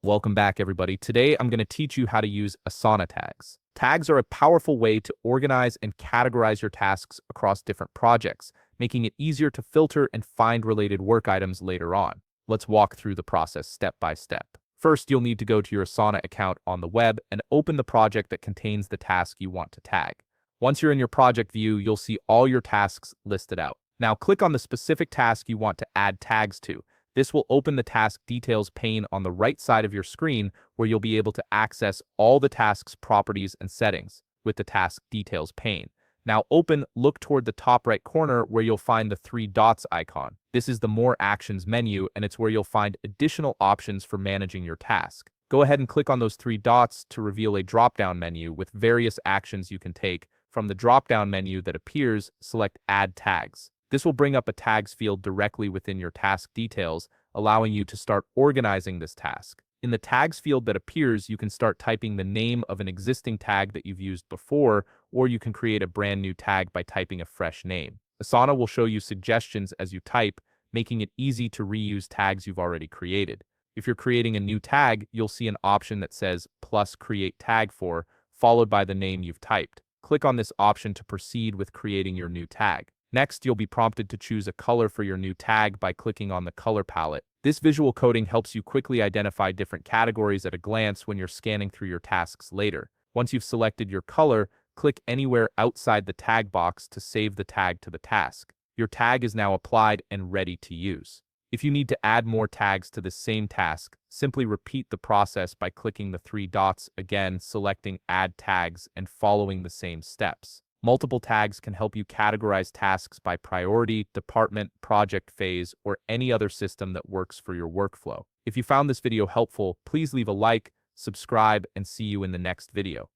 Welcome back, everybody. Today, I'm going to teach you how to use Asana tags. Tags are a powerful way to organize and categorize your tasks across different projects, making it easier to filter and find related work items later on. Let's walk through the process step by step. First, you'll need to go to your Asana account on the web and open the project that contains the task you want to tag. Once you're in your project view, you'll see all your tasks listed out. Now, click on the specific task you want to add tags to. This will open the task details pane on the right side of your screen where you'll be able to access all the task's properties and settings with the task details pane. Now look toward the top right corner where you'll find the three dots icon. This is the More Actions menu, and it's where you'll find additional options for managing your task. Go ahead and click on those three dots to reveal a drop-down menu with various actions you can take. From the drop-down menu that appears, select Add Tags. This will bring up a tags field directly within your task details, allowing you to start organizing this task. In the tags field that appears, you can start typing the name of an existing tag that you've used before, or you can create a brand new tag by typing a fresh name. Asana will show you suggestions as you type, making it easy to reuse tags you've already created. If you're creating a new tag, you'll see an option that says plus create tag for, followed by the name you've typed. Click on this option to proceed with creating your new tag. Next, you'll be prompted to choose a color for your new tag by clicking on the color palette. This visual coding helps you quickly identify different categories at a glance when you're scanning through your tasks later. Once you've selected your color, click anywhere outside the tag box to save the tag to the task. Your tag is now applied and ready to use. If you need to add more tags to the same task, simply repeat the process by clicking the three dots again, selecting Add Tags, and following the same steps. Multiple tags can help you categorize tasks by priority, department, project phase, or any other system that works for your workflow. If you found this video helpful, please leave a like, subscribe, and see you in the next video.